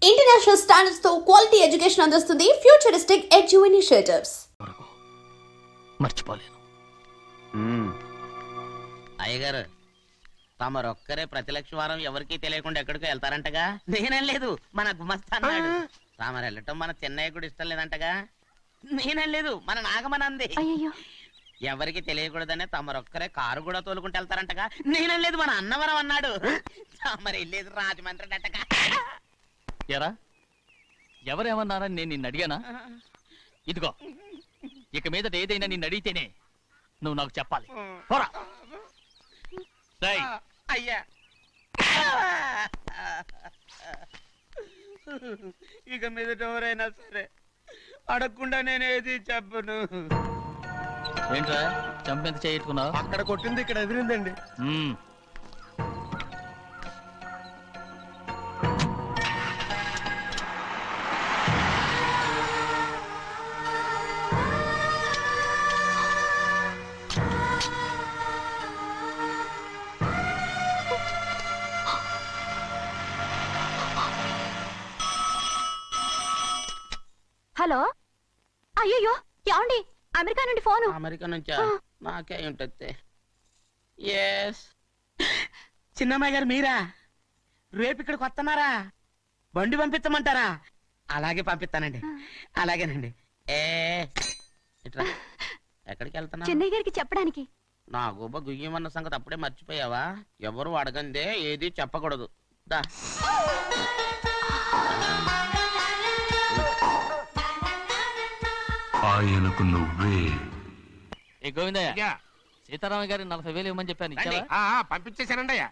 International standards తో quality education అందిస్తుంది futuristic edu initiatives. మర్చిపోలేను. అయ్యగారు తమరొక్కరే ప్రతి లక్ష వారం ఎవరికీ తెలియకుండా ఎక్కడికో వెళ్తారంటగా? నేనేం లేదు, మన గుమస్తా అన్నాడు. తామరు వెళ్ళటం మన చెన్నయ్య కూడా ఇష్టం లేదంటగా? నేనేం లేదు, మన నాగమనంది. ఎవరికి తెలియకూడదనే తమరొక్కరే కారు కూడా తోలుకుంటూ వెళ్తారంటగా? నేనేం లేదు, మన అన్నవరం అన్నాడు. తమరు వెళ్ళేది రాజమండ్రి అంటగా? ఎరా ఎవరేమన్నారని నేను నిన్ను అడిగానా? ఇదిగో ఇక మీదట ఏదైనా నిన్ను అడిగితేనే నువ్వు నాకు చెప్పాలి. అయ్యా ఇక మీదట ఎవరైనా సరే అడగకుండా నేనేది చెప్పను. ఏంట్రా చంపెంత చేయించుకున్నావు? అక్కడ కొట్టింది ఇక్కడ ఎదిరిందండి. హలో, అయ్యో ఏమండి, అమెరికా నుండి ఫోను. అమెరికా నుంచా? నాకే ఉంటుంది. ఎస్, చిన్నమ్మాయి గారు మీరా? రేపు ఇక్కడికి వస్తున్నారా? బండి పంపించమంటారా? అలాగే పంపిస్తానండి. అలాగేనండి. ఇట్రా. ఎక్కడికి వెళ్తున్నా? చెన్నై గారికి చెప్పడానికి. నా గుబ్బ గుయ్యమన్న సంగతి అప్పుడే మర్చిపోయావా? ఎవరు అడగందే ఏది చెప్పకూడదు. దా. ఆయనకు నువ్వే. ఏ గోవిందయ్య, సీతారామ గారి 40,000 ఇవ్వమని చెప్పాను, ఇచ్చావా? పంపించేశానండి అయ్యా.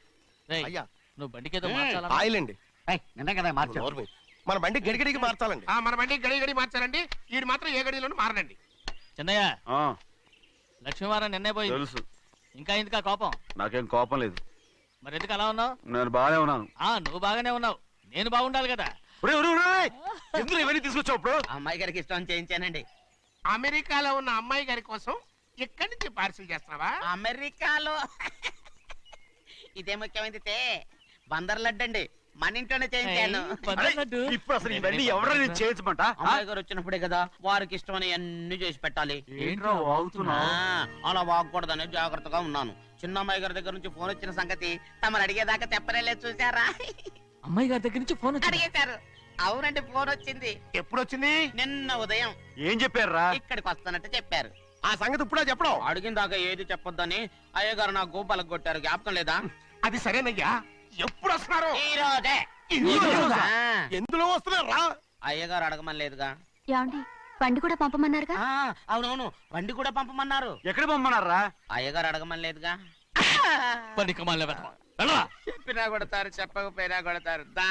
అయ్యా నువ్వు బండికేదో మార్చాలా? ఆయిల్ అండి. మన బండి గడిగడికి మార్చాలండి. మన బండి గడి గడి మార్చాలండి. వీడు మాత్రం ఏ గడిలోనూ మారనండి. చిన్నయ్య, లక్ష్మీవారం నిన్నే పోయి తెలుసు. ఇంకా ఎందుకా కోపం? నాకేం కోపం లేదు. మరి ఎందుకు అలా ఉన్నావు? నేను బాగానే ఉన్నాను. నువ్వు బాగానే ఉన్నావు, నేను బాగుండాలి కదా. ఎందుకు ఇవన్నీ తీసుకొచ్చావు? ఇప్పుడు అమ్మాయి గారికి ఇష్టం చేయించానండి. అమెరికాలో ఉన్న అమ్మాయి గారి కోసం ఇక్కడి నుంచి పార్సిల్ చేస్తున్నావా? అమెరికాలో ఇదే ముఖ్యమైనది. బందర్ లడ్డు అండి, మన ఇంట్లోనే చేయించాను. ఇప్పుడు అసలు ఇవన్నీ ఎవరైనా చేయించమంట? అమ్మాయి గారు వచ్చినప్పుడే కదా వారికి ఇష్టమని అన్ని చేసి పెట్టాలి. ఏంట్రా వాగుతున్నా? అలా వాగకూడదని జాగ్రత్తగా ఉన్నాను. చిన్న అమ్మాయి గారి దగ్గర నుంచి ఫోన్ వచ్చిన సంగతి తమరు అడిగేదాకా చెప్పలేదు, చూసారా? అమ్మాయి గారి దగ్గర నుంచి ఫోన్ అడిగేశారు. అవునండి, ఫోన్ వచ్చింది. ఎప్పుడు వచ్చింది? నిన్న ఉదయం. ఏం చెప్పారా? ఇక్కడికి వస్తానంటే చెప్పారు. ఆ సంగతి ఇప్పుడే చెప్పడం. అడిగిన దాకా ఏది చెప్పొద్దని అయ్యగారు నా గోపాలకు కొట్టారు. జ్ఞాపకం లేదా? అది సరేనయ్యా, ఎప్పుడు వస్తున్నారు? ఈ రోజే. ఎందులో వస్తున్నారా? అయ్యగారు అడగమని లేదుగా. ఏమండి, బండి కూడా పంపమన్నారుగా? అవునవును, బండి కూడా పంపమన్నారు. ఎక్కడ పంపమన్నారా? అయ్యగారు అడగమని లేదుగా. చెప్పినా కొడతారు, చెప్పకపోయినా కొడతారు. దా.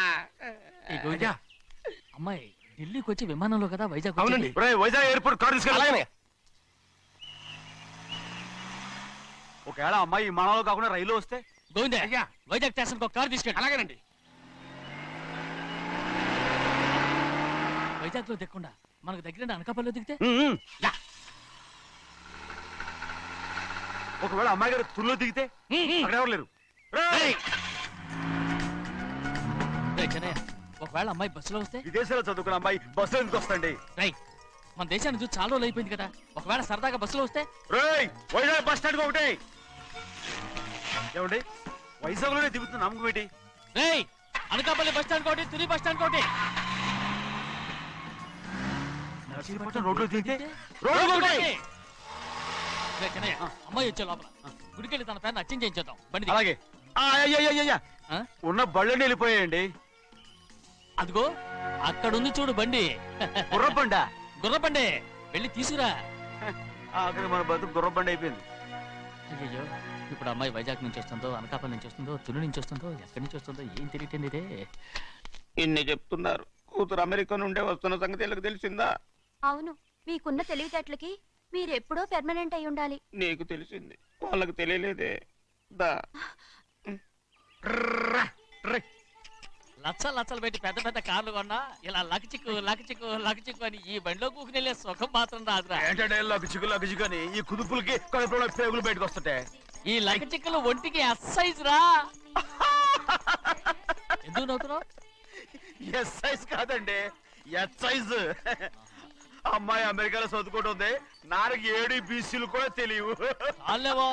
అమ్మాయి ఢిల్లీకి వచ్చి విమానంలో కదా వైజాగ్ అవునండి. వైజాగ్ ఎయిర్పోర్ట్ కార్ తీసుకెళ్ళి. ఒకవేళ అమ్మాయి విమానంలో కాకుండా రైలు వస్తే? గోవిందయ్య, అయ్యా. వైజాగ్ స్టేషన్ ఒక కార్ తీసుకెళ్ళి. అలాగేనండి. వైజాగ్ లో దిక్కుండా మనకు దగ్గర అనకాపల్లిలో దిగితే? ఒకవేళ అమ్మాయి గారు తుల్లో దిగితే? అక్కడ ఎవరు లేరు. చెన్నయ్య, ఒకవేళ అమ్మాయి బస్సులో వస్తే? విదేశాల్లో చదువుకున్న అమ్మాయి బస్సులో ఎందుకు వస్తండి? మన దేశాన్ని చూసి చాలా రోజులు అయిపోయింది కదా, ఒకవేళ సరదాగా బస్సులో వస్తే? వైజాగ్ బస్ స్టాండ్ ఒకటి ఏమండి, వైజాగ్ లోనే దిగుతున్న నమ్మకం ఏంటి? అనకాపల్లి బస్ స్టాండ్ కోటి, తుని బస్ స్టాండ్ కోటి. రోడ్లో దిగితే చెన్నయ్య, అమ్మాయి వచ్చే లోపల గుడికెళ్ళి తన పేరుని అచ్చం చేయించేద్దాం. బండి అలాగే. ఉన్న బళ్ళని వెళ్ళిపోయాయండి. అదిగో అక్కడుంది చూడు బండి. గుర్రబండా? గుర్రబండి, వెళ్ళి తీసుకురా. అక్కడ మన బతుకు గుర్రబండి అయిపోయింది. అయ్యో, ఇప్పుడు అమ్మాయి వైజాగ్ నుంచి వస్తుందో, అనకాపల్లి నుంచి వస్తుందో, తుని నుంచి వస్తుందో, ఎక్కడి నుంచి వస్తుందో ఏం తెలియటండి. ఇన్ని చెప్తున్నారు, కూతురు అమెరికా నుండే వస్తున్న సంగతి వీళ్ళకి తెలిసిందా? అవును, మీకున్న తెలివితేటలకి మీరెప్పుడో పెర్మనెంట్ అయి ఉండాలి. నీకు తెలిసింది, వాళ్ళకి తెలియలేదే. దా. లచ్చలు పెట్టి పెద్ద పెద్ద కార్లు కొన్నా ఇలా లకచిక్కు లకచిక్కు లకచిక్కు అని ఈ బండిలో కూకునెళ్ళే సుఖం మాత్రం రాదురా. ఏంటంటే లకచిక్కు అని ఈ కుదుపులకి కడుపులో పేగులు బయటకు వస్తుంటే ఈ లకచిక్కులు ఒంటికి ఎక్సైజ్ రా. ఎందుకు నవ్వుతున్నావు? ఎస్ సైజ్ కాదండి, ఎస్ సైజ్. అమ్మాయి అమెరికాలో చదువుకుంటుంది, నాకు 7 బీసీలు కూడా తెలియవు. చాలేవో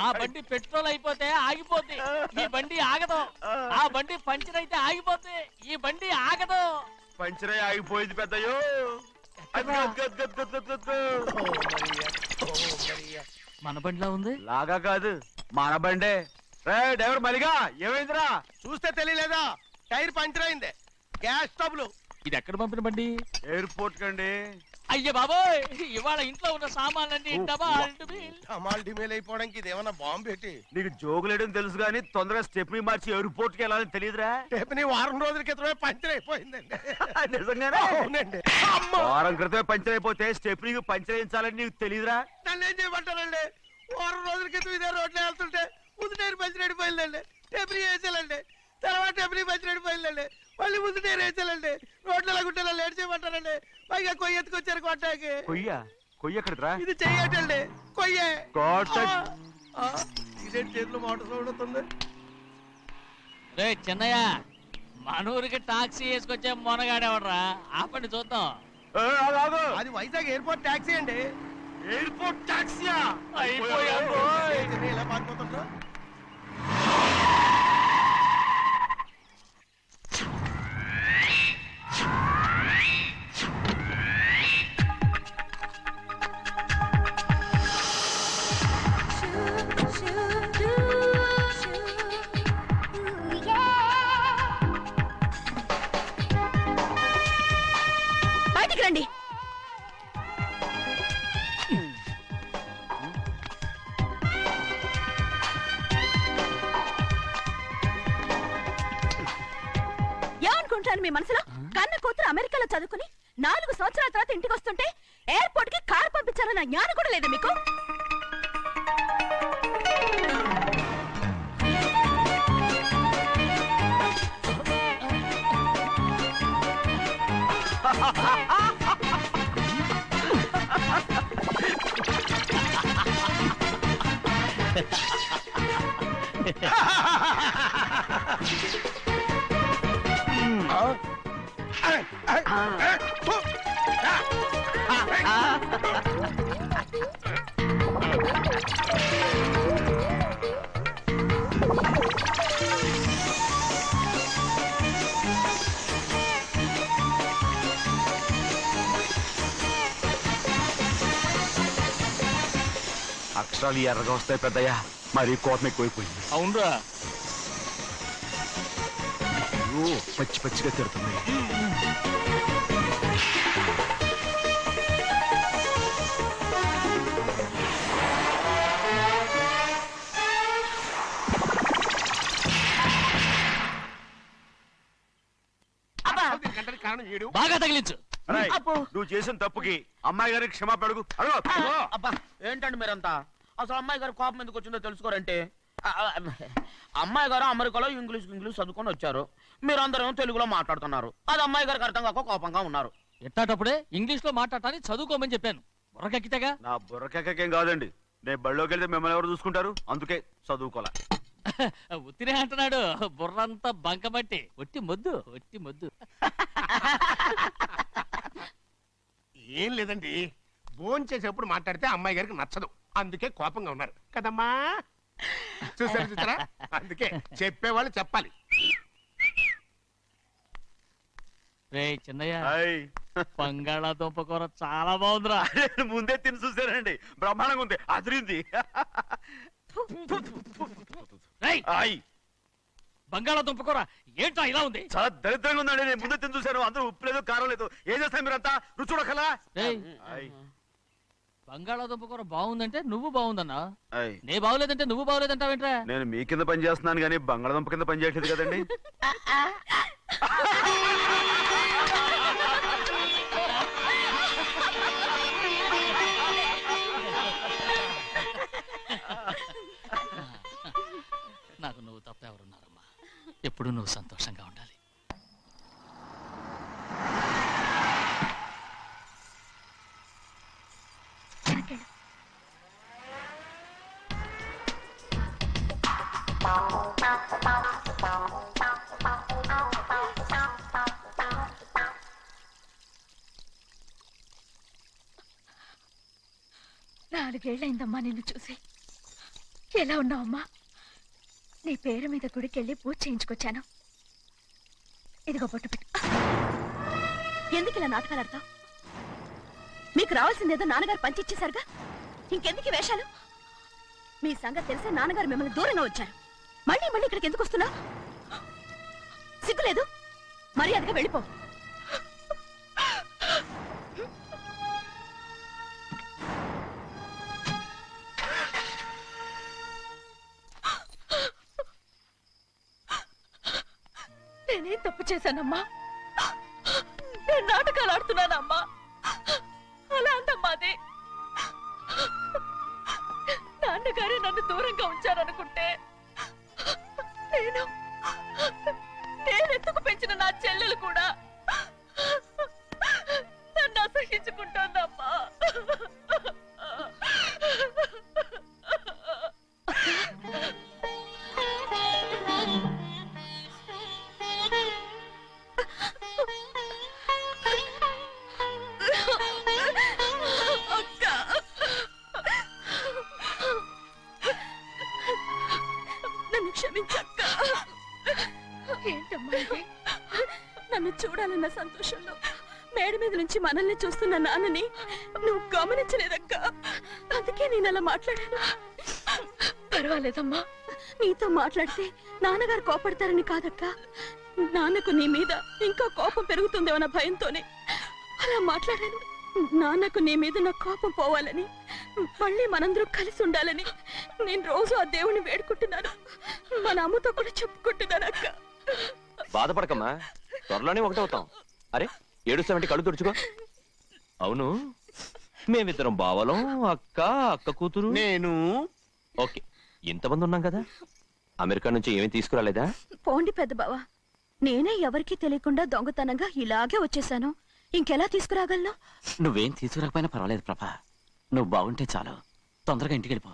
ఆ బండి పెట్రోల్ అయిపోతే ఆగిపోద్ది, ఈ బండి ఆగదు. ఆ బండి పంచర్ అయితే ఆగిపోద్ది, ఈ బండి ఆగదు. పంచరే ఆగిపోయింది పెద్దయ్యో. మన బండిలా ఉంది. లాగా కాదు, మన బండే. రే డ్రైవర్ మలిగా, ఏమైందిరా? చూస్తే తెలియలేదా? టైర్ పంచర్ అయింది. గ్యాస్ స్టవ్లు. ఇది ఎక్కడ పంపిన బండి? ఎయిర్పోర్ట్ కండి. అయ్య బాబోయ్, ఇవాళ ఇంట్లో ఉన్న సామాన్లన్నీ డబాల్ డుబిల్. డమాల్ డిమేల్ అయిపోవడానికి ఇదేమన్నా బాంబు పెట్టి నీకు జోకులేయడం తెలుసు కానీ తొందరగా స్టెప్ని మార్చి ఎయిర్పోర్ట్ కి వెళ్ళాలని తెలియదురా? టేపుని వారం రోజుల క్రితమే పంచర్ అయిపోయిందండి. నిజంగానే అవునండి. వారం క్రితమే పంచర్ అయిపోతే స్టెప్నీకి పంచర్ వేయించాలని నీకు తెలియదురా? నన్ను ఏం చేయమంటారండి? వారం రోజుల క్రితం ఇదే రోడ్లో వెళ్తుంటే ముందు టైర్ పంచర్ అయిపోయిందండి. టేపుని వేసేయాలండి, తర్వాత టేపుని పంచర్ అయిపోయిందండి, మళ్ళీ ముందు టైర్ వేసేయాలండి. రోడ్లు ఎలాగుంటే లేట్ చేయమంటారండి. పైగా కొయ్య ఎత్తుకొచ్చారు కొట్టాకి. కొయ్య ఎక్కడిరా? ఇది చెయ్యటండి, కొయ్యే. కోట- ఇదే చేతిలో మోటార్ సౌండ్ అవుతుంది. రే చిన్నయ్య, మనూరికి టాక్సీ వేసుకొచ్చే మొనగాడేవడరా? ఆపండి చూద్దాం. ఆగు. అది వైజాగ్ ఎయిర్పోర్ట్ ట్యాక్సీ అండి. ఎయిర్పోర్ట్ టాక్సీయా? అయిపోయాం. ఏంటండి ఇలా పారిపోతుండ్రు? బయటికి రండి. ఏమనుకుంటాను మీ మనసులో? కన్న కూతురు అమెరికాలో చదువుకుని 4 సంవత్సరాల తర్వాత ఇంటికి వస్తుంటే ఎయిర్పోర్ట్ కి కారు పంపించాలన్న జ్ఞానం కూడా లేదా మీకు? అక్షరాలు ఎర్రగా వస్తాయి పెద్దయ్యా, మరి కోపం ఎక్కువైపోయింది. అవునరా, పచ్చి పచ్చిగా తిడుతుంది. గంటకి కారణం ఏడు. బాగా తగిలించు. అరేయ్, నువ్వు చేసిన తప్పుకి అమ్మాయి గారికి క్షమాపణ అడుగు. అడుగు. అబ్బా ఏంటండి మీరంతా? అసలు అమ్మాయి గారు కోపం ఎందుకు వచ్చిందో తెలుసుకోరంటే, అమ్మాయి గారు అమెరికాలో ఇంగ్లీష్ చదువుకొని వచ్చారు, మీరందరూ తెలుగులో మాట్లాడుతున్నారు. అది అమ్మాయి గారికి అర్థం కాక కోపంగా ఉన్నారు. ఎట్టాటప్పుడే ఇంగ్లీష్ లో మాట్లాడటానికి చదువుకోమని చెప్పాను. బుర్రకెక్కితేగా. నా బుర్రకెక్కకేం కాదండి, నేను బళ్ళోకి వెళ్తే మిమ్మల్ని ఎవరు చూసుకుంటారు? అందుకే చదువుకోలే. ఉత్తినే అంటున్నాడు, బుర్రంతా బంకబట్టి. ఒట్టి మొద్దు, ఒట్టి మొద్దు. ఏం లేదండి, భోజనం చేసేప్పుడు మాట్లాడితే అమ్మాయి గారికి నచ్చదు, అందుకే కోపంగా ఉన్నారు కదమ్మా. చూసారా, అందుకే చెప్పేవాళ్ళు చెప్పాలి. రే చిన్నయ్య, హాయ్. బంగాళాదుంప కూర చాలా బాగుందిరా. నేను ముందే తిని చూసానండి, బ్రహ్మాండంగా ఉంది, అదిరింది. రేయ్, హాయ్. బంగాళాదుంప కూర ఏంట్రా ఇలా ఉంది? చాలా దరిద్రంగా ఉందండి, నేను ముందే తిని చూశాను. అందరూ ఉప్పు లేదు, కారం లేదు. ఏం చేస్తారు మీరంతా? రుచి చూడకలా. రేయ్, హాయ్. బంగాళాదుంప కూర బాగుందంటే నువ్వు బాగుందన్నా, హాయ్. నే బాగులేదంటే నువ్వు బాగులేదంటావేంట్రా? నేను మీ కింద పని చేస్తున్నాను కానీ బంగాళదుంప కింద పని చేయట్లేదు కదండి. నాకు నువ్వు తప్ప ఎవరున్నారమ్మా? ఎప్పుడు నువ్వు సంతోషంగా ఉండాలి. 4 ఏళ్ళైందమ్మా నిన్ను చూసి. ఎలా ఉన్నావమ్మా? నీ పేరు మీద గుడికెళ్ళి పూజ చేయించుకొచ్చాను. ఇదిగో బొట్టు పెట్టు. ఎందుకు ఇలా నాటకాలు ఆడతావు? మీకు రావాల్సిందేదో నాన్నగారు పంచిచ్చేశారుగా, ఇంకెందుకు వేషాలు? మీ సంగతి తెలిసే నాన్నగారు మిమ్మల్ని దూరంగా వచ్చారు. మళ్ళీ మళ్ళీ ఇక్కడికి ఎందుకు వస్తున్నా? సిగ్గులేదు? మర్యాదగా వెళ్ళిపో. నేనేం తప్పు చేశానమ్మా? నేను నాటకాలు ఆడుతున్నానమ్మా. అలా అంటమ్మా అది. నాన్నగారే నన్ను దూరంగా ఉంచారనుకుంటే నేనెత్తుకు పెంచిన నా చెల్లెలు కూడా నన్ను అసహించుకుంటోందమ్మా. నన్ను క్షమించక్క. ఏంటమ్మా ఇది? నన్ను చూడాలన్న సంతోషంలో మేడ మీద నుంచి మనల్ని చూస్తున్న నాన్నని నువ్వు గమనించలేదక్క. అందుకే నేను అలా మాట్లాడాను. పర్వాలేదమ్మా, నీతో మాట్లాడితే నాన్నగారు కోపడతారని కాదక్క. నాన్నకు నీ మీద ఇంకా కోపం పెరుగుతుందేమన్న భయంతోనే అలా మాట్లాడాను. నాన్నకు నీ మీద నా కోపం పోవాలని, మళ్ళీ మనందరూ కలిసి ఉండాలని నేను రోజు ఆ దేవుని వేడుకుంటున్నాను. మన అమ్మతో కూడా చెప్పుకుంటున్నాను అక్క. బాధపడకమ్మా, త్వరలోనే ఒకటవుతాం. అరే ఏడుస్తామంటే కళ్ళు తుడుచుకో. అవును, మేమిద్దరం బావలం, అక్క కూతురు, నేను. ఓకే, ఇంతమంది ఉన్నాం కదా. అమెరికా నుంచి ఏమీ తీసుకురాలేదా? పోండి పెద్ద బావ, నేనే ఎవరికీ తెలియకుండా దొంగతనంగా ఇలాగే వచ్చేసాను. ఇంకెలా తీసుకురాగలను? నువ్వేం తీసుకురాకపోయినా పర్వాలేదు ప్రభా, నువ్వు బాగుంటే చాలు. తొందరగా ఇంటికి వెళ్ళిపో.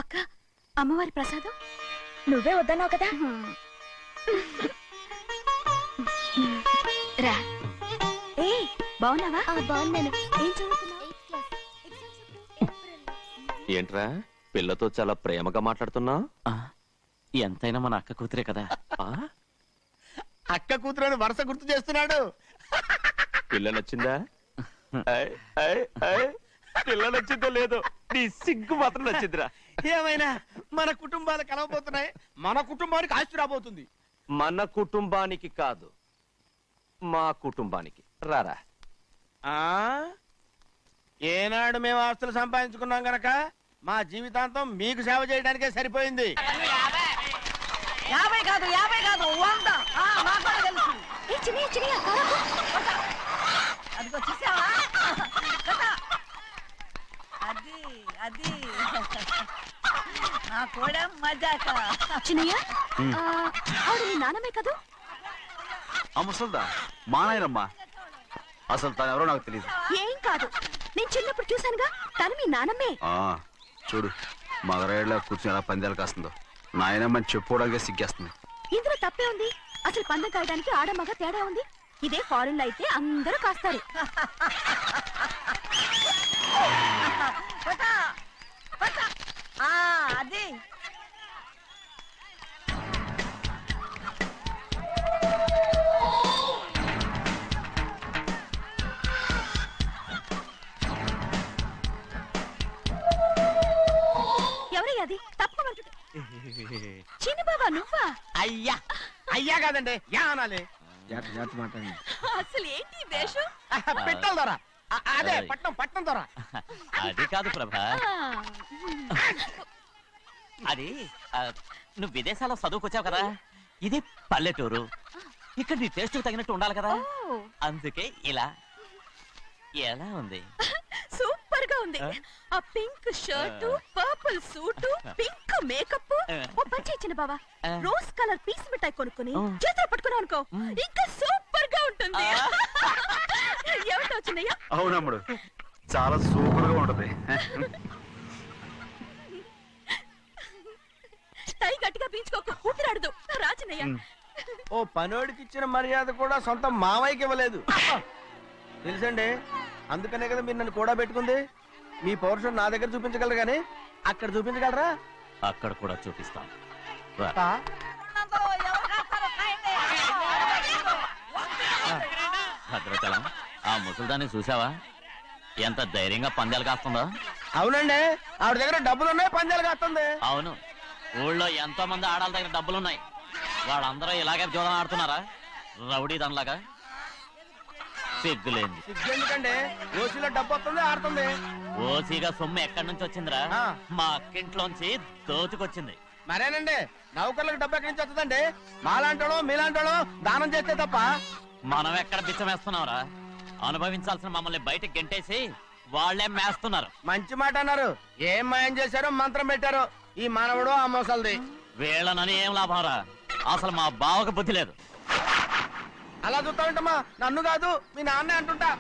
అక్క, అమ్మవారి ప్రసాదం నువ్వే వద్దన్నావు కదా. రా. ఏ బాగున్నావా? బాగున్నాను. ఏం చదువుతున్నావు? ఏంట్రా పిల్లతో చాలా ప్రేమగా మాట్లాడుతున్నా? ఎంతైనా మన అక్క కూతురే కదా. అక్క కూతురని వరుస గుర్తు చేస్తున్నాడు. పిల్ల నచ్చిందా? పిల్ల నచ్చిందో లేదో, నీ సిగ్గు మాత్రం నచ్చిందిరా. ఏమైనా మన కుటుంబాలు కలవబోతున్నాయి. మన కుటుంబానికి ఆస్తి రాబోతుంది. మన కుటుంబానికి కాదు, మా కుటుంబానికి. రారా. ఏనాడు మేము ఆస్తులు సంపాదించుకున్నాం గనక మా జీవితాంతం మీకు సేవ చేయడానికే సరిపోయింది. 50 కాదు 100. అదిగో చూసావా? అది నా కూడా మజాక. చిన్నయ్య, ఆవిడ నీ నాన్నమే కదా? అమ్మసల్దా మా నాయనమ్మా. అసలు తను ఎవరో నాకు తెలియదు. ఏం కాదు, నేను చిన్నప్పుడు చూశానుగా, తను మీ నాన్నమే. చూడు మగరాయిలా కూర్చుని ఎలా పందాలు కాస్తుందో. నాయనమ్మని చెప్పుకోవడానికి సిగ్గేస్తుంది. ఇందులో తప్పే ఉంది? అసలు పందెం కాయడానికి ఆడమగ తేడా ఉంది. ఇదే ఫారెన్ లో అయితే అందరూ కాస్తారు. అది ఎవరయ్యా అది? తప్పమంటుంటే చిన్న బాబా నువ్వా? అయ్యా అయ్యా కాదండి, యా అనాలి. అసలు ఏంటి ఈ వేషం? పెట్టాల ద్వారా అదే పట్నం ద్వారా. అది కాదు ప్రభా, అది నువ్వు విదేశాల్లో చదువుకొచ్చావు కదా, ఇది పల్లెటూరు. ఇక్కడ నీ టేస్ట్ తగినట్టు ఉండాలి కదా, అందుకే ఇలా. ఎలా ఉంది? సూపర్ గా ఉంది. ఆ pink shirt, purple suit, pink makeup. ఓ పని ఇచ్చిన బావా, రోజ్ కలర్ పీస్ మిఠాయి కొనుక్కుని చేతులు పట్టుకున్నావు అనుకో, ఇంకా సూపర్ గా ఉంటుంది. ఏమిటో చిన్నయ్య? అవునమ్ముడు, చాలా సూపర్ గా ఉంటది. టై గట్టిగా పీంచుకోకు, ఊపిరాడదు. రాజనయ్య, ఓ పనోడికి ఇచ్చిన మర్యాద కూడా సొంత మావయ్యకి ఇవ్వలేదు తెలుసండి. అందుకనే కదా మీరు నన్ను కూడా పెట్టుకుంది. మీ పౌరుషం నా దగ్గర చూపించగలరు కానీ అక్కడ చూపించగలరా? అక్కడ కూడా చూపిస్తాను రా. అందరూ ఎవరు కాస్తారో కాయండి. భద్రాచలం ఆ ముసలిదాన్ని చూసావా ఎంత ధైర్యంగా పందాలు కాస్తుందో? అవునండి, ఆవిడ దగ్గర డబ్బులు ఉన్నాయి, పందాలు కాస్తుంది. అవును, ఊళ్ళో ఎంతో మంది ఆడాళ్ళ దగ్గర డబ్బులున్నాయి. వాళ్ళందరూ ఇలాగే జోదం ఆడుతున్నారా రౌడీ దానిలాగా? సిగ్గులేంది. ఎందుకండి ఓసీలో డబ్బు వస్తుంది, ఆడుతుంది. ఓసీగా సొమ్ము ఎక్కడి నుంచి వచ్చిందిరా? ఆ. మా అక్కింట్లోంచి దోచుకొచ్చింది. మరేనండి, నౌకర్లకు డబ్బు ఎక్కడి నుంచి వస్తుందండి? మాలాంటోళ్ళు మీలాంటోళ్ళు దానం చేస్తే తప్ప. మనం ఎక్కడ బిచ్చం వేస్తున్నావురా? అనుభవించాల్సిన మమ్మల్ని బయటకు గెంటేసి వాళ్లే మేస్తున్నారు. మంచి మాట అన్నారు. ఏం మాయం చేశారో మంత్రం పెట్టారు ఈ మానవుడు ఆ మోసల్ది. వీళ్ళనని ఏం లాభంరా? అసలు మా బావకు బుద్ధి లేదు. అలా చూస్తా ఉంటామా? నన్ను కాదు మీ నాన్నే అంటుంటా.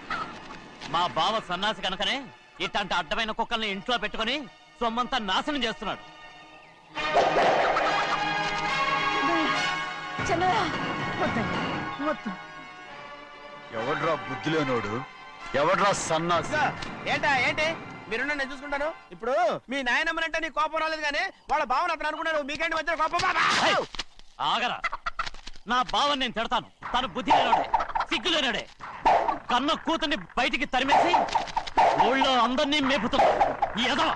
మా బావ సన్నాసి కనుకనే ఇట్లాంటి అడ్డమైన కుక్కల్ని ఇంట్లో పెట్టుకుని సొమ్మంతా నాశనం చేస్తున్నాడు. ఎవడ్రా బుద్ధిలేనోడు? ఎవడ్రా సన్నాసి? ఏంటా ఏంటి? మీరు నేను చూసుకుంటాను. ఇప్పుడు మీ నాయనమ్మనంటే నీ కోపం రాలేదు కానీ వాళ్ళ భావన అతను అనుకున్నాడు. మీకేంటి మధ్య కోపం? హే! ఆగరా, నా బావని నేను తిడతాను. తను బుద్ధి లేనాడే, సిగ్గు లేనాడే. కన్న కూతుర్ని బయటికి తరిమేసి ఊళ్ళో అందరినీ మేపుతున్నా. ఏదో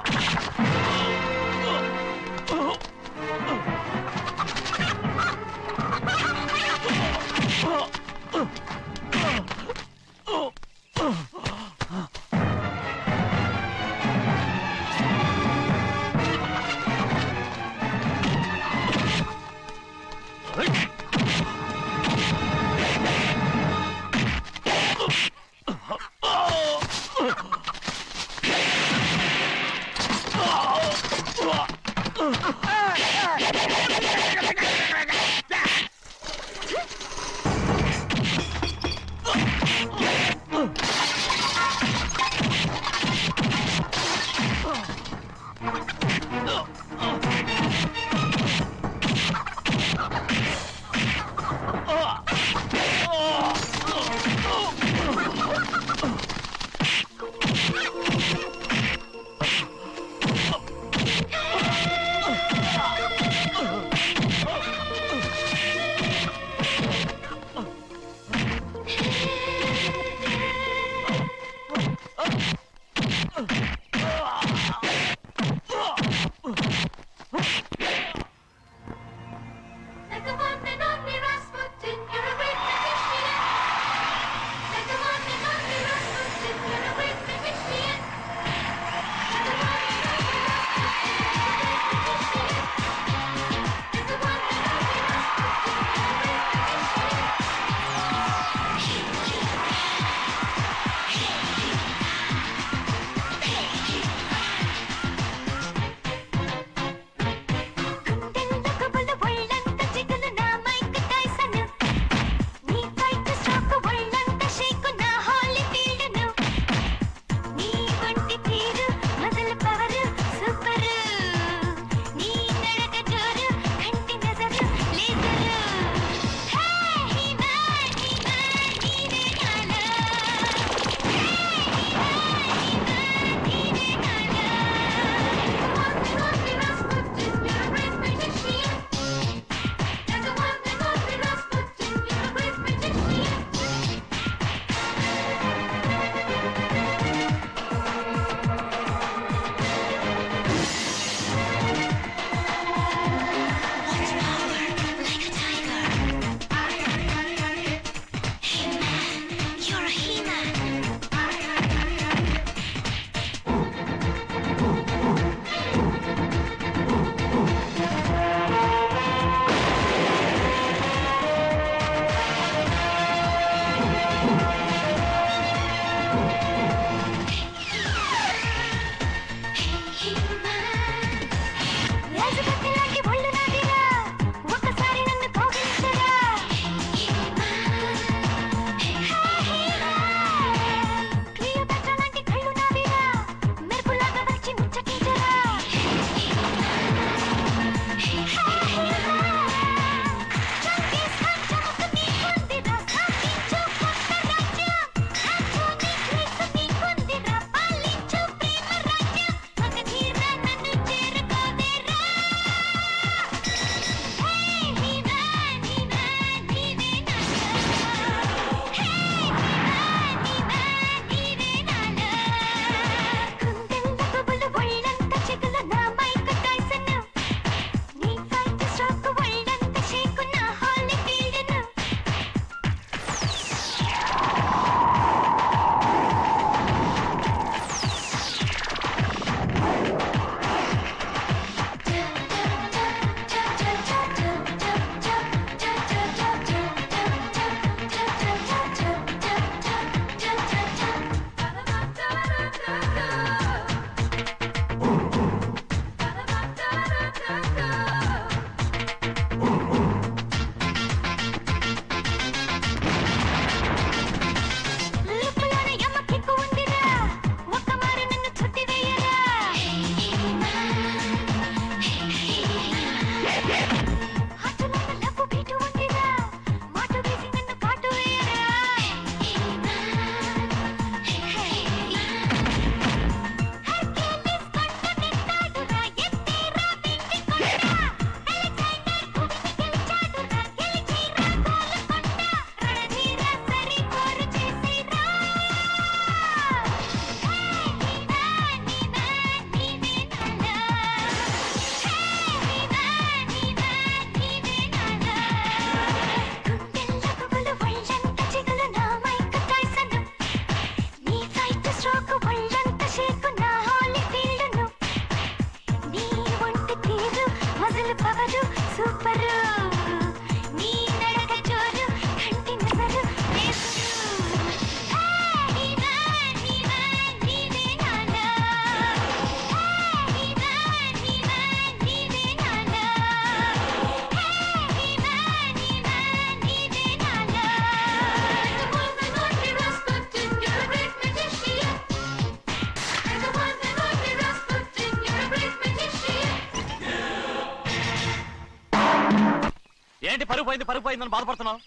ఏంటి పరుగు పోయిందని బాధపడుతున్నావు?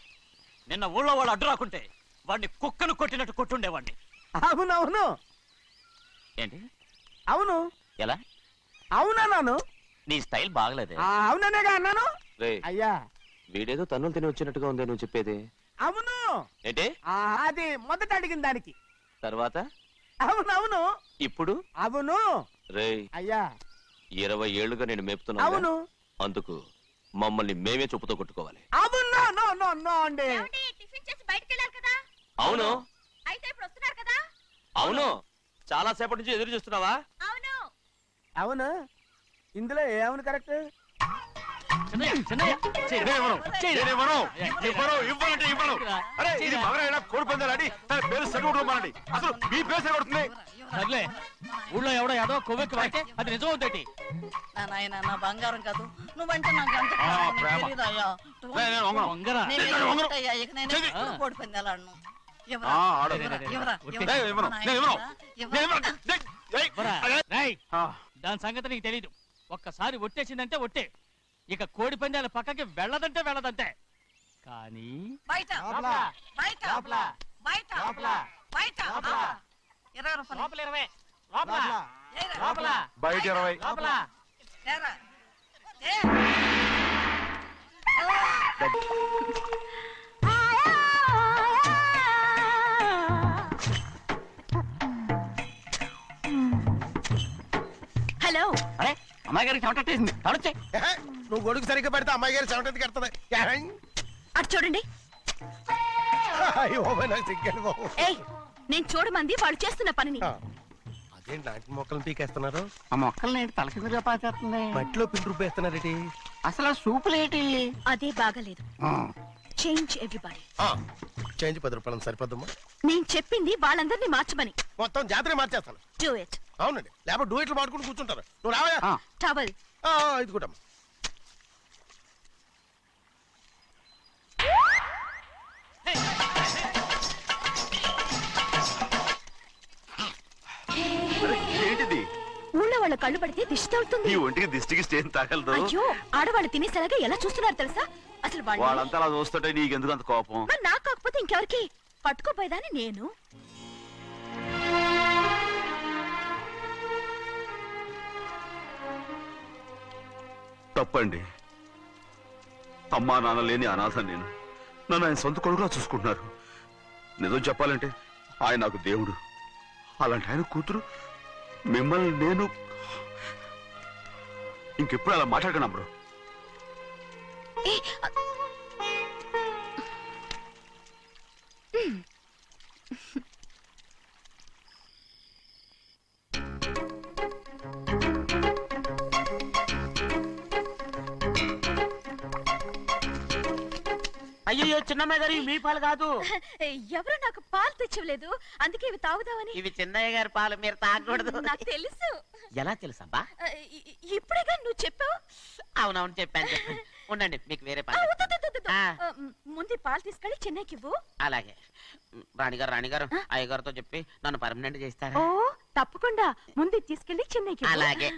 నిన్న ఊళ్ళో వాళ్ళు అడ్డు రాకుంటే వాడిని కుక్కను కొట్టినట్టు కొట్టుండేవాడిని. అవునవును ఏంటి అవును ఎలా? అవునన్నాను. నీ స్టైల్ బాగలేదే. అవుననేగా అన్నాను. రేయ్, అయ్యా వీడేదో తన్నులు తిని వచ్చినట్టుగా ఉంది నువ్వు చెప్పేది. అవును. ఏంటి అది మొదట అడిగిన దానికి. తర్వాత అవునవును. ఇప్పుడు అవును. రేయ్, అయ్యా 20 ఏళ్లుగా నేను మేపుతున్నా. అవును. అందుకు మమ్మల్ని మేమే చెప్పుతో కొట్టుకోవాలి. అవును. నో నో నో అండి. టిఫిన్ చేసి బయటికి వెళ్ళారు కదా, అవును అయితే ఇప్పుడు వస్తున్నారు కదా. అవును. చాలా సేపటి నుంచి ఎదురు చూస్తున్నావా? అవును. అవును. ఇందులో ఏమవును కరెక్ట్? ఇవ్వను. అరే ఇది మగరైనా కోడి పందాలని తన పేరు సరిగొట్టుకోమనండి. అసలు మీ పేరు సరిగొడుతుంది. సర్లే, ఊళ్ళో ఎవడో ఏదో కొవ్వెక్కి వాడితే అది నిజం అవుతాయి. నా నాయన నా బంగారం కాదు, నువ్వంటే నాకు ఎంత ఆ, ప్రాణం, నీకు ప్రేమ. తెలీదయ్యా. నేను వంగను. వంగరా? నేను నేను వంగను. ఏంటయ్యా, ఇక నేను చెయ్యి. ఎప్పుడు కోడి పందాలాడను. ఎవరా? ఆడు. ఎవరా? ఎవరా? నేను ఇవ్వను. నా నేను ఇవ్వను. నాయనా, నేను ఎవరా? ఇవ్వను. ఏయ్, రేయ్, ఆ, దాని సంగతి నీకు తెలీదు. ఒక్కసారి ఒట్టేసిందంటే ఒట్టే. ఇక కోడి పందాల పక్కకి వెళ్ళదంటే వెళ్ళదంటే. కానీ బయట బయట బయట బయట 20 రూపాయలు. ఏరా. బయట 20. ఏరా. ఏ. హలో, అరే, అమ్మాయి గారికి చెమటేసింది. తడొచ్చే. నువ్వు గొడుగు సరిగ్గా పెడితే అమ్మాయి గారి చెమటది కడుతుంది. అటు చూడండి. అయ్యో నాకు సిగ్గాను బాబు. ఏయ్, నేను చూడమంది వాళ్ళు చేస్తున్న పనిని. అదేంటి నాటి మొక్కలను పీకేస్తున్నారు? ఆ మొక్కల్ని తల కిందగా పాచేస్తుంది. మట్టిలో పిండి రుబ్బేస్తున్నారేటి? అసలు ఆ సూపులేటి? అదే బాగలేదు. Change everybody. చేంజ్ 10 రూపాయలు సరిపోద్దమ్మా. నేను చెప్పింది వాళ్ళందరినీ మార్చమని. మొత్తం జాతర మార్చేస్తాను. Do it. అవునండి, లేకపోతే డూయిట్లు పాడుకుని కూర్చుంటారు. నువ్వు రావా? టవల్. ఇది కూడా ఏంటిది? ఊళ్ళో వాళ్ళ కళ్ళు పడితే దిష్టి తగులుతుంది. ఈ ఒంటికి దిష్టికి స్టేన్ తాగలదు. అయ్యో, ఆడవాళ్ళు తినేసేలాగా ఎలా చూస్తున్నారు తెలుసా? అసలు వాళ్ళు వాళ్ళంతా అలా చూస్తుంటే నీకెందుకు అంత కోపం? మరి నాకు కాకపోతే ఇంకెవరికి? పట్టుకోపోయేదాన్ని నేను. తప్పండి. అమ్మా నాన్న లేని అనాథ నేను. నన్ను ఆయన సొంత కొడుకులా చూసుకుంటున్నారు. నిజం చెప్పాలంటే ఆయన నాకు దేవుడు. అలాంటి ఆయన కూతురు మిమ్మల్ని నేను ఇంకెప్పుడు అలా మాట్లాడకను అప్పుడు. ఏ, అయ్యో చిన్నమ్మాయి గారు మీ పాలు కాదు. ఎవరో నాకు పాలు తెచ్చలేదు, అందుకే ఇవి తాగుదామని. ఇవి చిన్నయ్య గారి పాలు, మీరు తాగకూడదు. నాకు తెలుసు. ఎలా తెలుసబ్బా? ఇప్పుడేగా నువ్వు చెప్పావు. అవునవును చెప్పాను. ఉండండి, మీకు వేరే ఆ, పాలు. వద్దు, వద్దు, వద్దు, వద్దు. ఆ. ముందు ఈ పాలు తీసుకెళ్ళి చెన్నైకి ఇవ్వు. అలాగే. రాణిగారు అయ్యగారితో చెప్పి నన్ను పర్మనెంట్ చేస్తారా? ఓ, తప్పకుండా. ముందు ఇది తీసుకెళ్ళి చెన్నైకి ఇవ్వు. అలాగే.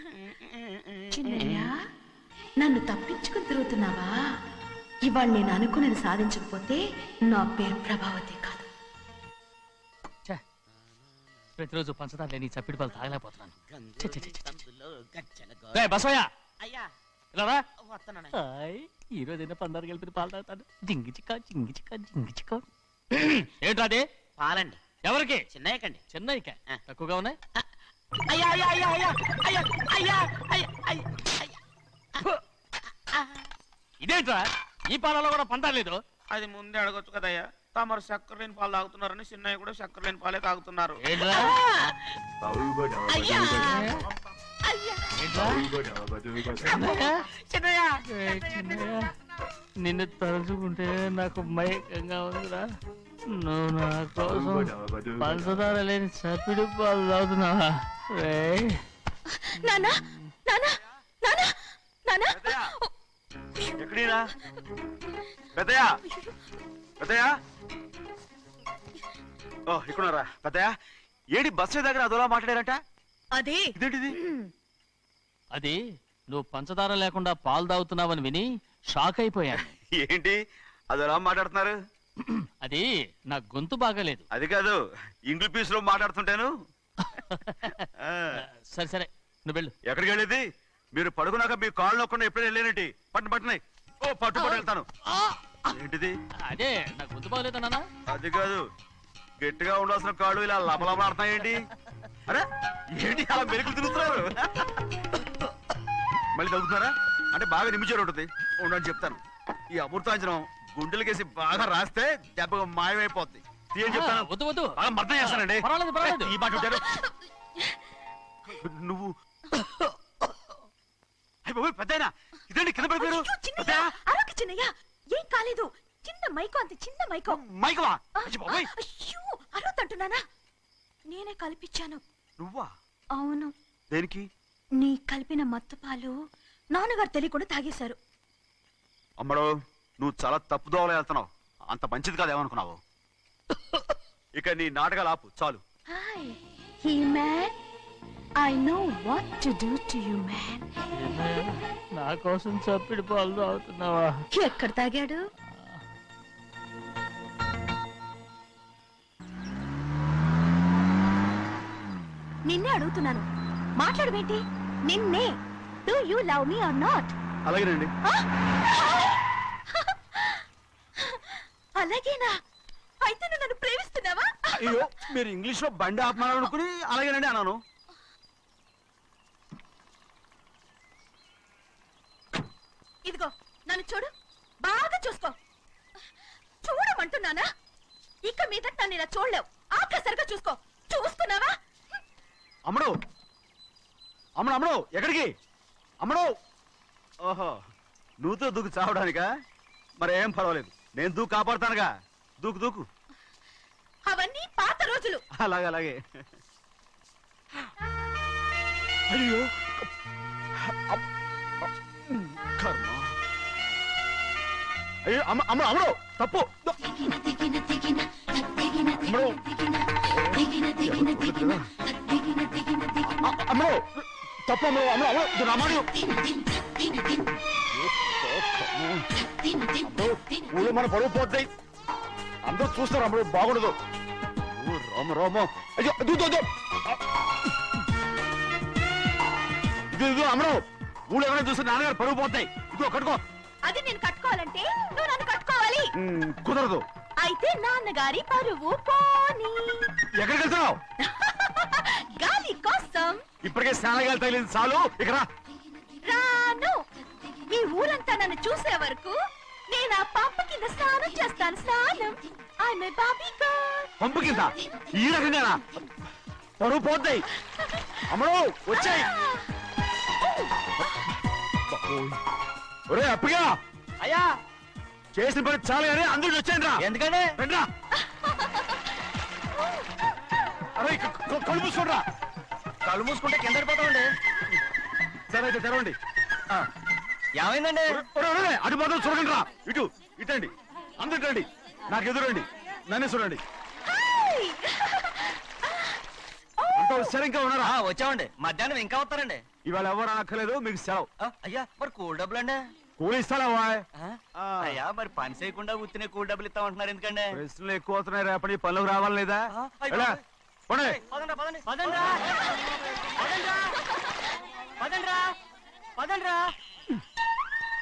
చిన్నయ్య, నన్ను తప్పించుకుని తిరుగుతున్నావా? ఇవాళ నేను అనుకున్నది సాధించకపోతే నా పేరు ప్రభావతి కాదు. ప్రతిరోజు పంచదార లేని చప్పిడి పాలు తాగలేకపోతున్నాను. గందులో బసోయ, అయ్యా ఇలా రా. వస్తున్నాను. హాయ్, ఈ రోజు అయినా పందారు కలిపి పాలు తాగుతాను. జింగి చిక్క జింగి చిక్క జింగి చిక్క. ఏంట్రా అది? పాలండి. ఎవరికి? చిన్నయ్యకండి. చెన్నైకా? ఆ. తక్కువగా ఉన్నాయి. అయ్యా అయ్యా అయ్యా అయ్యా అయ్యా అయ్యా అయ్యా అయ్యా అయ్యా. ఇదేంట్రా, ఈ పాలలో కూడా పందారు లేదు? అది ముందే అడగొచ్చు కదయ్యా. తమరు చక్కెర లేని పాలు తాగుతున్నారని చిన్నయ్య కూడా చక్కెర లేని పాలే తాగుతున్నారు. ఏంట్రా? అయ్యా ఏంట్రా? చిన్నయ్య? ఏయ్, చిన్నయ్య, నిన్ను తలుచుకుంటే నాకు మైకంగా ఉందిరా. నువ్వు నా కోసం పంచదార లేని చప్పిడి పాలు తాగుతున్నావా? రేయ్, నానా, నానా, నానా, నానా. ఎక్కడీరా పెద్దయా? పెద్దయా? ఓ ఇక్కడున్నారా పెద్దయా? ఏడి బస్సు దగ్గర అదోలా మాట్లాడారట. అదే ఇదేంటిది? అది నువ్వు పంచదార లేకుండా పాలు తాగుతున్నావని విని షాక్ అయిపోయాను. ఏంటి అది ఎలా మాట్లాడుతున్నారు? అది నా గొంతు బాగాలేదు. అది కాదు, ఇంగ్లీష్ పీస్ లో మాట్లాడుతుంటాను. ఆ, సరే సరే నువ్వు వెళ్ళు. ఎక్కడికి వెళ్ళేది? మీరు పడుకున్నాక మీ కాళ్ళు నొక్కకుండా ఎప్పుడైనా వెళ్ళేనంటి? పట్టునాయి. ఓ పట్టు వెళ్తాను. ఏంటిది? అదే నా గొంతు బాగలేదు నాన్న. అది కాదు, గట్టిగా ఉండాల్సిన కాళ్ళు ఇలా లపలపలాడుతున్నాయేంటి? అరే ఏంటి అలా మెరుకులు తిరుగుతున్నారు? మళ్ళీ తగ్గుతున్నారా? అంటే బాగా నిమిషాలు ఉంటుంది. ఉండని చెప్తాను. ఈ అమృతాంజనం గుండెలకేసి బాగా రాస్తే దెబ్బగా మాయమైపోద్ది. తీయని చెప్తాను. వద్దు వద్దు, బాగా మర్దం చేస్తానండి. పర్వాలేదు పర్వాలేదు. ఈ మాట ఉంటారు నువ్వు. అయ్య బాబోయ్, పెద్దయినా ఇదండి కింద పడిపోయారు. అరొక చిన్నయ్య, ఏం కాలేదు. చిన్న మైకో, అంత చిన్న మైకో. మైకవా? అయ్య బాబోయ్, అయ్యో అరవతంటున్నానా? నేనే కల్పించాను. నువ్వా? అవును. దేనికి? నీ కలిపిన మత్తు పాలు నాన్నగారు తెలియకుండా తాగేశారు. అమ్మడో, నువ్వు చాలా తప్పుదోవలో వెళ్తున్నావు. అంత మంచిది కాదు ఏమనుకున్నావు? ఇక నీ నాటకాలు ఆపు చాలు. Hi he man, I know what to do to you man. నా కోసం చప్పిడి పాలు తాగుతున్నావా? ఎక్కడ తాగాడు? నిన్నే అడుగుతున్నాను, మాట్లాడబేంటి? నిన్నే. Do you love me or not? అలాగేనండి. అలాగేనా? అయితే నువ్వు నన్ను ప్రేమిస్తున్నావా? అయ్యో, మీరు ఇంగ్లీష్ లో బండి ఆపమాలనుకుని అలాగేనండి అన్నాను. ఇదిగో నన్ను చూడు, బాగా చూసుకో. చూడమంటున్నానా? ఇక మీద నన్ను ఇలా చూడలేవు. ఆఖసరిగా చూసుకో. చూస్తున్నావా? అమ్మడు అమ్మడు అమ్మడు, ఎక్కడికి? అమ్మడు. ఓహో, నువ్వుతో దూకు చావడానికా? మరేం పర్వాలేదు, నేను దూకు కాపాడుతానుగా. దూకు దూకు. అవన్నీ పాత రోజులు. అలాగే అలాగే. అయ్యో కర్మ. అయ్యో అమ్మ అమ్మ అమ్మడు, తప్పు. అమ్మడు అమ్మడు, తప్పు. అమ్మడు అమ్మడు అమ్మడు రమ్మడు. ఊళ్ళో మన పరువు పోతాయి, అందరూ చూస్తారు. అమ్మడు బాగుండదు. రామ రామ. అయ్యో ఇది అమ్మడు, ఊళ్ళో ఎవరైనా చూస్తే నాన్నగారు పరువు పోతాయి. ఇదిగో కట్టుకో. అది నేను కట్టుకోవాలంటే నువ్వు నన్ను కట్టుకోవాలి. కుదరదు. అయితే నాన్నగారి పరువు పోనీ. ఎక్కడికి వెళ్తున్నావు? గాలి కోసం. ఇప్పటికే స్నానగాలు తగిలింది చాలు, ఇక రా. రాను. ఈ ఊరంతా నన్ను చూసే వరకు నేను ఆ పంప కింద స్నానం చేస్తాను. స్నానం. ఐఎమ్ ఏ బాబీ గర్ల్. పంపు కింద ఈ రకంగా పరువు పోతాయి. అమ్మడు వచ్చాయి. ఒరే అప్పగా, అయ్యా చేసిన పని చాలు కానీ అందరికి వచ్చాను రా. ఎందుకంటే రండి రా. అరే కళ్ళు మూసుకోండి రా. కళ్ళు మూసుకుంటే కింద పడిపోతామండి. సరే అయితే తెరవండి. ఏమైందండి? అటు మాత్రం చూడండి రా. ఇటు ఇటండి, అందరు ఇటండి. నాకు ఎదురండి, నన్నే చూడండి. అంతా సరే ఇంకా ఉన్నారా? వచ్చామండి. మధ్యాహ్నం ఇంకా వస్తారండి. ఇవాళ ఎవరు అనక్కర్లేదు, మీకు సెలవు. అయ్యా మరి కూల్ డబ్బులు అండి? కూలి ఇస్తావా? అయ్యా మరి పని చేయకుండా ఉత్తినే కూల్ డబ్బులు ఇస్తామంటున్నారు ఎందుకండి? ప్రశ్నలు ఎక్కువ అవుతున్నాయి, రేపటి పనులకు రావాలి లేదా? ఎలా? పోనీ. పదండి పదండి పదండ్రా.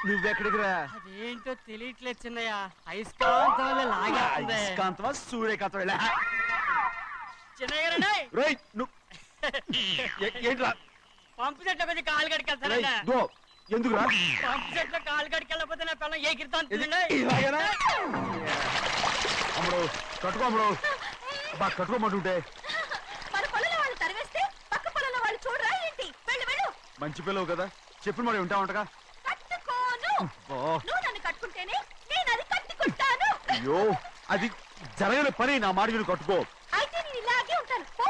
నువ్వెక్కడికి రా? అదేంటో తెలియట్లేదు చిన్నయ్య, అయస్కాంతం వల్ల లాగేస్తుంది. అయస్కాంతమా సూర్యకాంతం? ఎలా చిన్నయ్య రేయ్, ఏంట్రా? పంపు చెట్లు కొంచెం కాలు రేయ్, కడికెళ్తానండి. దో, ఎందుకురా? పంపు చెట్లు కాలు కడికెళ్ళకపోతే నా పిల్లలు ఏ కిర్తాను. ఇలాగేనా? అమ్మడు కట్టుకో. అమ్మడు బా కట్టుకోమంటుంటే. మన పొలంలో వాళ్ళు తరివేస్తే పక్క పొలంలో వాళ్ళు చూడరా ఏంటి? వెళ్ళు వెళ్ళు. మంచి పిల్లవు కదా, చెప్పిన మరి ఉంటా ఉంటగా. కట్టుకోను. నువ్వు నన్ను కట్టుకుంటేనే నేను అది కట్టుకుంటాను. అయ్యో, అది జరగని పని. నా మాట మీరు కట్టుకో. అయితే నేను ఇలాగే ఉంటాను. పో.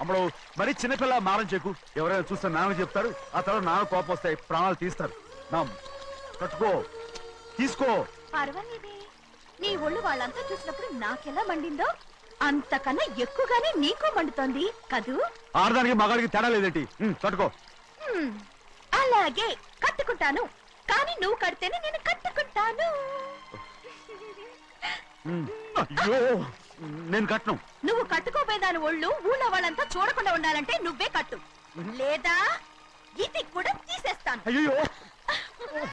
అమ్మడు మరి చిన్నపిల్ల మారం చెక్కు. ఎవరైనా చూస్తే నాన్న చెప్తారు, ఆ తర్వాత నాన్న కోపం వస్తాయి, ప్రాణాలు తీస్తారు. నా కట్టుకో, తీసుకో. పర్వాలేదే, నీ ఒళ్ళు వాళ్ళంతా చూసినప్పుడు నాకెలా మండిందో అంతకన్నా ఎక్కువగానే నీకు మండుతోంది కదూ? ఆడదానికి మగాడికి తేడా లేదేంటి? కట్టుకో. అలాగే కట్టుకుంటాను. కానీ నువ్వు కడితేనే నేను కట్టుకుంటాను. అయ్యో నేను కట్టను. నువ్వు కట్టుకోపోయేదాని ఒళ్ళు ఊళ్ళో వాళ్ళంతా చూడకుండా ఉండాలంటే నువ్వే కట్టు, లేదా ఇది కూడా తీసేస్తాను. అయ్యో